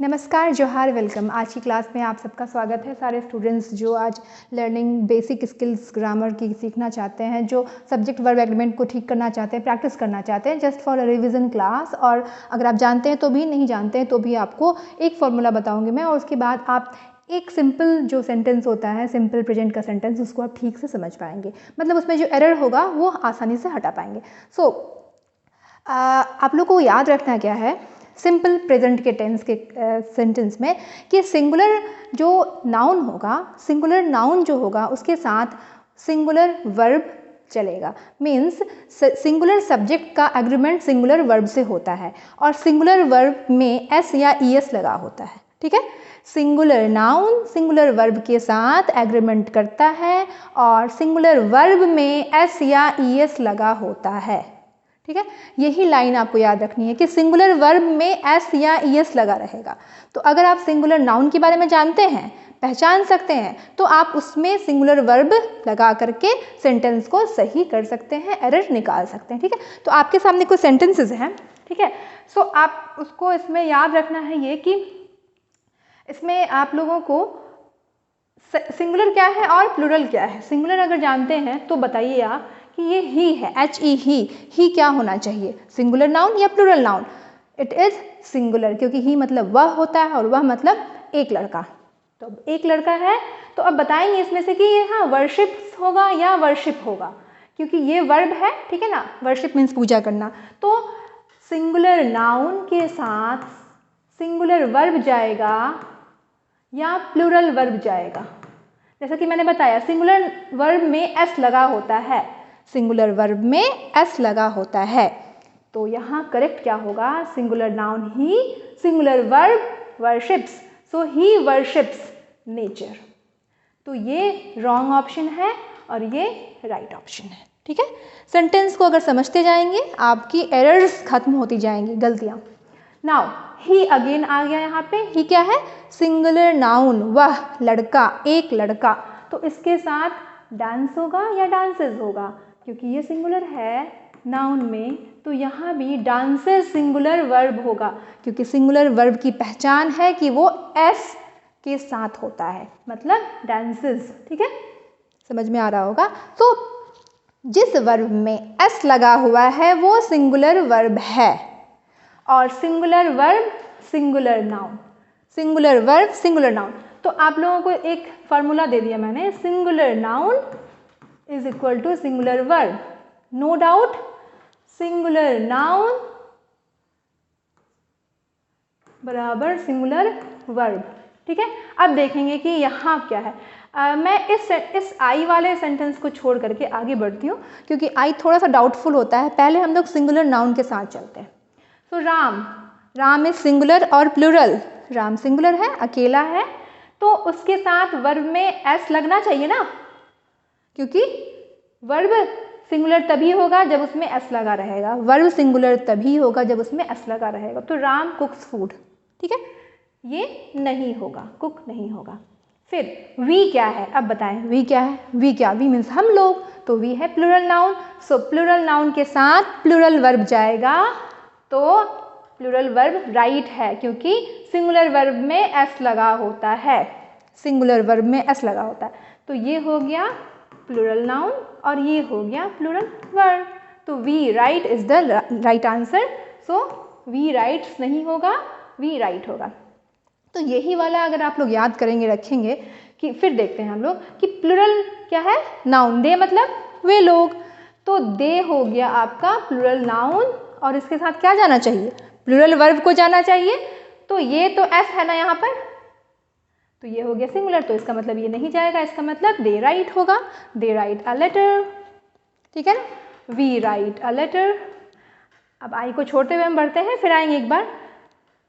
नमस्कार, जोहार, वेलकम। आज की क्लास में आप सबका स्वागत है। सारे स्टूडेंट्स जो आज लर्निंग बेसिक स्किल्स ग्रामर की सीखना चाहते हैं, जो सब्जेक्ट वर्ब एग्रीमेंट को ठीक करना चाहते हैं, प्रैक्टिस करना चाहते हैं, just for a revision class. और अगर आप जानते हैं तो भी, नहीं जानते हैं तो भी आपको एक फॉर्मूला बताऊंगी मैं, और उसके बाद आप एक सिंपल जो सेंटेंस होता है, सिंपल प्रेजेंट का सेंटेंस, उसको आप ठीक से समझ पाएंगे। मतलब उसमें जो एरर होगा वो आसानी से हटा पाएंगे। सो आप लोग को याद रखना क्या है सिंपल प्रेजेंट के टेंस के सेंटेंस में, कि सिंगुलर जो नाउन होगा, सिंगुलर नाउन जो होगा उसके साथ सिंगुलर वर्ब चलेगा। मीन्स सिंगुलर सब्जेक्ट का एग्रीमेंट सिंगुलर वर्ब से होता है, और सिंगुलर वर्ब में एस या ई एस लगा होता है। ठीक है, सिंगुलर नाउन सिंगुलर वर्ब के साथ एग्रीमेंट करता है, और सिंगुलर वर्ब में एस या ई एस लगा होता है। ठीक है, यही लाइन आपको याद रखनी है कि सिंगुलर वर्ब में एस या ई एस लगा रहेगा। तो अगर आप सिंगुलर नाउन के बारे में जानते हैं, पहचान सकते हैं, तो आप उसमें सिंगुलर वर्ब लगा करके सेंटेंस को सही कर सकते हैं, एरर निकाल सकते हैं। ठीक है, तो आपके सामने कुछ सेंटेंसेस हैं। ठीक है, सो आप उसको इसमें याद रखना है ये कि इसमें आप लोगों को सिंगुलर क्या है और प्लूरल क्या है। सिंगुलर अगर जानते हैं तो बताइए आप कि ये ही है, एच ई ही क्या होना चाहिए, सिंगुलर नाउन या plural noun? It is singular, क्योंकि ही मतलब वह होता है और वह मतलब एक लड़का। तो एक लड़का है, तो अब बताएंगे इसमें से कि ये हाँ वर्शिप्स होगा या वर्शिप होगा, क्योंकि ये वर्ब है। ठीक है ना, वर्शिप मीन्स पूजा करना। तो सिंगुलर नाउन के साथ सिंगुलर वर्ब जाएगा या प्लूरल वर्ब जाएगा। जैसा कि मैंने बताया, सिंगुलर वर्ब में एस लगा होता है, सिंगुलर वर्ब में एस लगा होता है। तो यहाँ करेक्ट क्या होगा? सिंगुलर नाउन ही, सिंगुलर वर्ब वर्शिप्स, सो ही वर्शिप्स नेचर। तो ये रॉन्ग ऑप्शन है और ये राइट ऑप्शन है। ठीक है, सेंटेंस को अगर समझते जाएंगे आपकी एरर्स खत्म होती जाएंगी, गलतियाँ। नाउ ही अगेन आ गया यहाँ पे। ही क्या है? सिंगुलर नाउन, वह लड़का, एक लड़का। तो इसके साथ डांस होगा या डांसेस होगा, क्योंकि ये सिंगुलर है नाउन में, तो यहाँ भी डांसेस सिंगुलर वर्ब होगा, क्योंकि सिंगुलर वर्ब की पहचान है कि वो एस के साथ होता है, मतलब डांसेस। ठीक है, समझ में आ रहा होगा। तो जिस वर्ब में एस लगा हुआ है वो सिंगुलर वर्ब है, और singular verb singular noun, singular verb singular noun. तो आप लोगों को एक फार्मूला दे दिया मैंने, singular noun is equal to singular verb. No doubt, singular noun बराबर सिंगुलर वर्ब। ठीक है, अब देखेंगे कि यहाँ क्या है। मैं इस आई वाले सेंटेंस को छोड़ करके आगे बढ़ती हूँ, क्योंकि आई थोड़ा सा डाउटफुल होता है। पहले हम लोग सिंगुलर नाउन के साथ चलते हैं। तो राम इज सिंगुलर और प्लूरल। राम सिंगुलर है, अकेला है, तो उसके साथ वर्ब में एस लगना चाहिए ना, क्योंकि वर्ब सिंगुलर तभी होगा जब उसमें एस लगा रहेगा। वर्ब सिंगुलर तभी होगा जब उसमें एस लगा रहेगा। तो राम कुक्स फूड। ठीक है, ये नहीं होगा, कुक नहीं होगा। फिर वी क्या है? अब बताएं, वी क्या है? वी क्या? वी मीन्स हम लोग, तो वी है प्लूरल नाउन। सो प्लूरल नाउन के साथ प्लूरल वर्ब जाएगा, तो प्लूरल वर्ब राइट है, क्योंकि सिंगुलर वर्ब में एस लगा होता है, सिंगुलर वर्ब में एस लगा होता है। तो ये हो गया प्लूरल नाउन और ये हो गया प्लूरल वर्ब। तो we write is the right answer. So we writes नहीं होगा, वी राइट होगा। तो यही वाला अगर आप लोग याद करेंगे, रखेंगे, कि फिर देखते हैं हम लोग कि प्लूरल क्या है? नाउन। दे मतलब वे लोग, तो दे हो गया आपका प्लूरल नाउन, और इसके साथ क्या जाना चाहिए? प्लूरल वर्ब को जाना चाहिए। तो ये तो एस है ना यहाँ पर, तो ये हो गया सिंगुलर, तो इसका मतलब ये नहीं जाएगा, इसका मतलब दे राइट होगा। दे राइट अ लेटर। ठीक है ना, वी राइट अ लेटर। अब आई को छोड़ते हुए हम बढ़ते हैं, फिर आएंगे एक बार।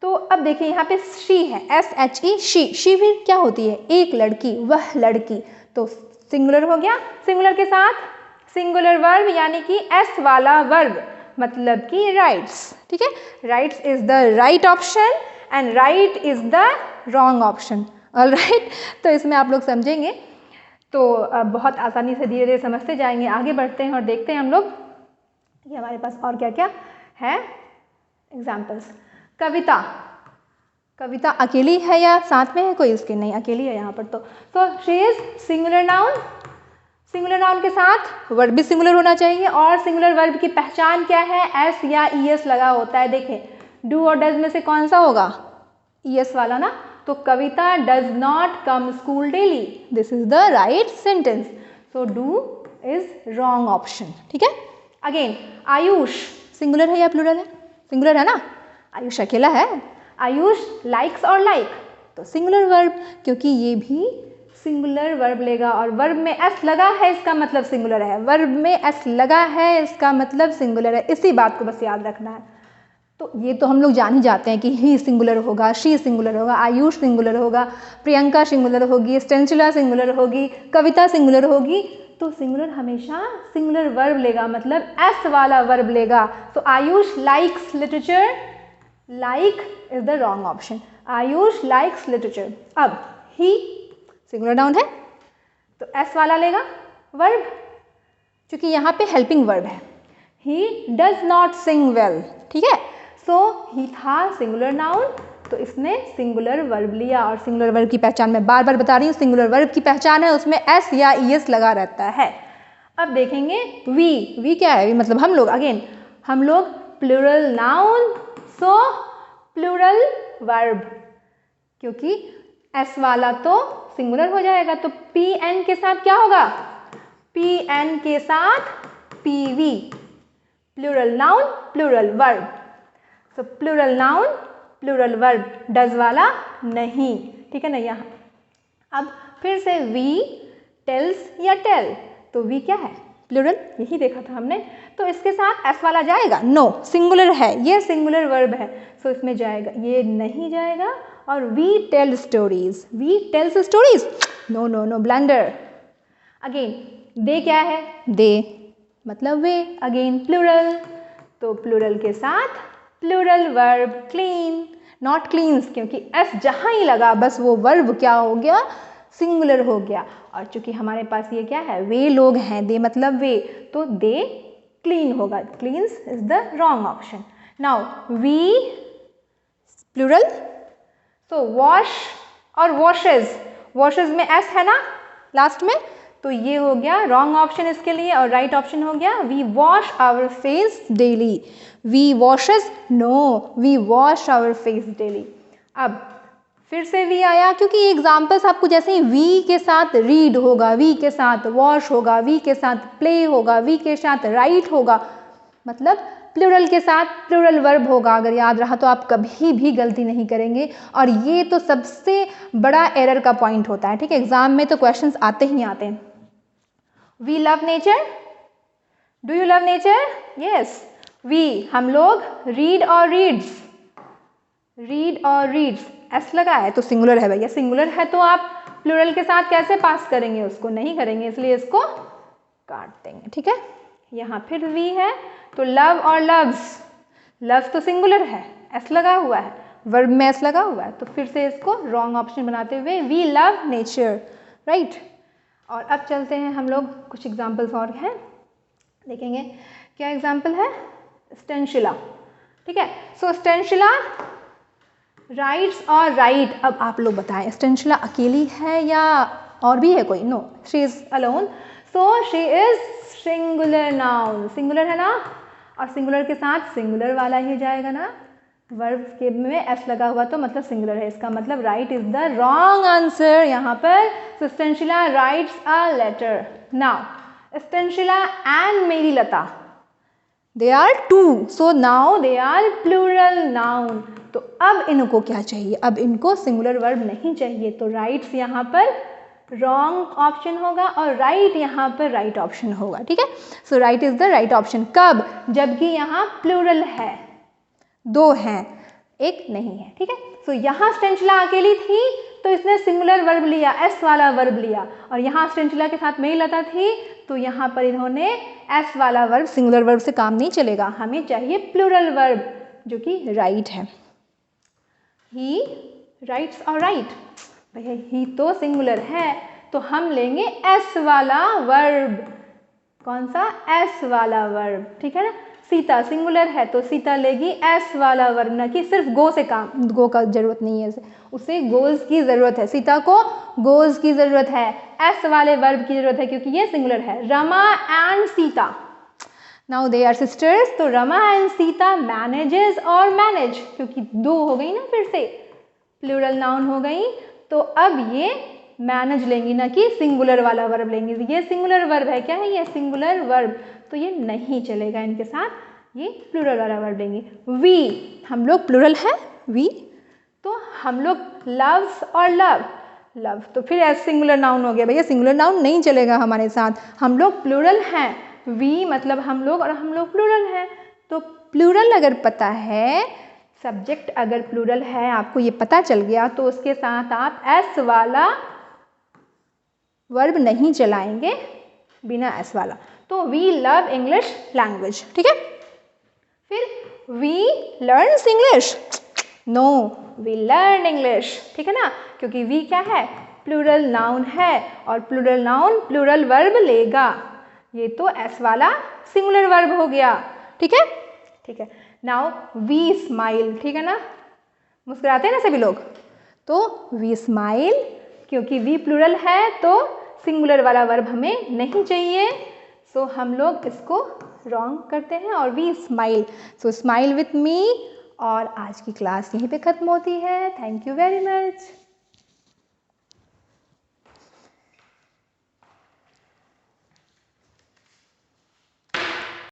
तो अब देखिए यहाँ पे शी है, एस एच ई, शी भी क्या होती है? एक लड़की, वह लड़की। तो सिंगुलर हो गया, सिंगुलर के साथ सिंगुलर वर्ब यानी कि एस वाला वर्ब, मतलब कि राइट्स। ठीक है, rights is the right option and right is the wrong option. Alright, तो इसमें आप लोग समझेंगे, तो अब बहुत आसानी से धीरे धीरे समझते जाएंगे। आगे बढ़ते हैं और देखते हैं हम लोग कि हमारे पास और क्या क्या है एग्जाम्पल्स। कविता, कविता अकेली है या साथ में है कोई उसके? नहीं, अकेली है यहाँ पर। तो she is singular noun. Singular noun के साथ वर्ब भी सिंगुलर होना चाहिए। और सिंगुलर वर्ब की पहचान क्या है? एस या ई एस लगा होता है। देखें, डू और डज में से कौन सा होगा? ई एस वाला ना। तो Kavita does not come school daily, this is the right sentence. So do is wrong option. ठीक है। अगेन, आयुष सिंगुलर है या प्लूरल है? सिंगुलर है ना, आयुष अकेला है। आयुष लाइक्स और लाइक, तो सिंगुलर वर्ब, क्योंकि ये भी सिंगुलर वर्ब लेगा। और वर्ब में एस लगा है, इसका मतलब सिंगुलर है। वर्ब में एस लगा है, इसका मतलब सिंगुलर है। इसी बात को बस याद रखना है। तो ये तो हम लोग जान ही जाते हैं कि ही सिंगुलर होगा, शी सिंगुलर होगा, आयुष सिंगुलर होगा, प्रियंका सिंगुलर होगी, स्टेंशिला सिंगुलर होगी, कविता सिंगुलर होगी। तो सिंगुलर हमेशा सिंगुलर वर्ब लेगा, मतलब एस वाला वर्ब लेगा। तो Ayush likes literature, like is the wrong option. Ayush likes literature. अब ही सिंगुलर नाउन है तो एस वाला लेगा वर्ब, क्योंकि यहाँ पे हेल्पिंग वर्ब है। He does not Singh well, ठीक है। सो ही था सिंगुलर नाउन, तो इसने सिंगुलर वर्ब लिया। और सिंगुलर वर्ब की पहचान मैं बार बार बता रही हूँ, सिंगुलर वर्ब की पहचान है उसमें एस या ई एस लगा रहता है। अब देखेंगे वी क्या है? मतलब हम लोग, अगेन हम लोग प्लूरल नाउन, सो प्लूरल वर्ब, क्योंकि एस वाला तो सिंगुलर हो जाएगा। तो पी एन के साथ क्या होगा? पी एन के साथ P V, plural noun plural verb. So plural noun plural verb, does वाला नहीं, ठीक है ना। यहाँ अब फिर से वी टेल्स या टेल, तो वी क्या है? प्लूरल, यही देखा था हमने। तो इसके साथ एस वाला जाएगा? नो, सिंगुलर है, ये सिंगुलर वर्ब है, सो इसमें जाएगा, ये नहीं जाएगा। और we tell stories, we tells stories, no no no, blunder. Again they क्या है? दे मतलब वे, अगेन प्लूरल, तो प्लूरल के साथ plural verb clean, not cleans, क्योंकि एस जहाँ ही लगा बस वो वर्ब क्या हो गया? सिंगुलर हो गया। और चूंकि हमारे पास ये क्या है? वे लोग हैं, दे मतलब वे, तो दे क्लीन होगा, cleans is the wrong option. Now we plural, तो वॉश और वॉशेज, वॉशेज में एस है ना लास्ट में, तो ये हो गया रॉन्ग ऑप्शन इसके लिए। और राइट ऑप्शन हो गया we wash our face daily. We washes, no, we wash our face daily. अब फिर से वी आया, क्योंकि एग्जाम्पल्स आपको जैसे ही वी के साथ रीड होगा, वी के साथ वॉश होगा, वी के साथ प्ले होगा, वी के साथ राइट होगा, मतलब प्लूरल के साथ प्लूरल वर्ब होगा। अगर याद रहा तो आप कभी भी गलती नहीं करेंगे। और ये तो सबसे बड़ा एरर का पॉइंट होता है, ठीक है। एग्जाम में तो क्वेश्चंस आते ही आते हैं। We love nature, do you love nature? Yes. We हम लोग, रीड और रीड्स, रीड और रीड्स, एस लगा है तो सिंगुलर है भैया। सिंगुलर है तो आप प्लूरल के साथ कैसे पास करेंगे? उसको नहीं करेंगे, इसलिए इसको काट देंगे, ठीक है। यहाँ फिर वी है तो लव और लव्स, लव तो सिंगुलर है, एस लगा हुआ है, वर्ब में एस लगा हुआ है, तो फिर से इसको रॉन्ग ऑप्शन बनाते हुए वी लव नेचर, राइट। और अब चलते हैं हम लोग, कुछ एग्जाम्पल्स और हैं देखेंगे। क्या एग्जाम्पल है? स्टेंशिला, ठीक है। सो स्टेंशिला राइट्स और राइट। अब आप लोग बताएं, स्टेंशिला अकेली है या और भी है कोई? No, she is alone, so she is singular noun, singular है ना। और सिंगुलर के साथ सिंगुलर वाला ही जाएगा ना, वर्ब के में एस लगा हुआ तो मतलब सिंगुलर है, इसका मतलब write is the wrong answer यहाँ पर। सो स्टेंशिला राइट्स अ लेटर। नाउ स्टेंशिला एंड मेरी लता, they are two, so now they are plural noun. तो अब इनको क्या चाहिए? अब इनको सिंगुलर वर्ब नहीं चाहिए, तो राइट्स यहाँ पर रॉन्ग ऑप्शन होगा और राइट यहाँ पर राइट ऑप्शन होगा, ठीक है। So write is the right option. कब? जबकि यहाँ प्लूरल है, दो हैं, एक नहीं है, ठीक है। सो यहाँ स्टेंशिला अकेली थी तो इसने सिंगुलर वर्ब लिया, एस वाला वर्ब लिया। और यहाँ स्टेंशिला के साथ मेरी लता थी तो यहाँ पर इन्होंने एस वाला वर्ब, सिंगुलर वर्ब से काम नहीं चलेगा, हमें चाहिए प्लूरल वर्ब जो कि राइट है। ही राइट्स और राइट, भैया ही तो सिंगुलर है तो हम लेंगे एस वाला वर्ब। कौन सा? एस वाला वर्ब, ठीक है ना। सीता सिंगुलर है तो सीता लेगी एस वाला वर्ब, ना कि सिर्फ गो से काम, गो का जरूरत नहीं है उसे गोज की ज़रूरत है, सीता को गोज की ज़रूरत है, एस वाले वर्ब की ज़रूरत है क्योंकि ये सिंगुलर है। Rama and Sita, now they are sisters, तो रमा एंड सीता मैनेजेस और मैनेज, क्योंकि दो हो गई ना, फिर से प्लूरल नाउन हो गई, तो अब ये मैनेज लेंगी ना कि सिंगुलर वाला वर्ब लेंगी। ये सिंगुलर वर्ब है, क्या है ये सिंगुलर वर्ब, तो ये नहीं चलेगा इनके साथ, ये प्लूरल वाला वर्ब लेंगी। वी, हम लोग प्लूरल है वी, तो हम लोग लव्स और लव, लव तो फिर एज सिंगुलर नाउन हो गया, भैया सिंगुलर नाउन नहीं चलेगा हमारे साथ, हम लोग प्लूरल हैं, वी मतलब हम लोग और हम लोग प्लूरल हैं, तो प्लूरल अगर पता है, सब्जेक्ट अगर प्लूरल है, आपको ये पता चल गया, तो उसके साथ आप एस वाला वर्ब नहीं चलाएंगे बिना एस वाला। तो वी लव इंग्लिश लैंग्वेज, ठीक है। फिर we learns English, no we learn English, ठीक है ना, क्योंकि वी क्या है, प्लूरल नाउन है और प्लूरल नाउन प्लूरल वर्ब लेगा, ये तो एस वाला सिंगुलर वर्ब हो गया, ठीक है, ठीक है। नाउ वी स्माइल, ठीक है ना, मुस्कुराते हैं ना सभी लोग, तो वी स्माइल, क्योंकि वी प्लूरल है तो सिंगुलर वाला वर्ब हमें नहीं चाहिए, सो हम लोग इसको रॉन्ग करते हैं और we smile, so smile with me. और आज की क्लास यहीं पे ख़त्म होती है। Thank you very much.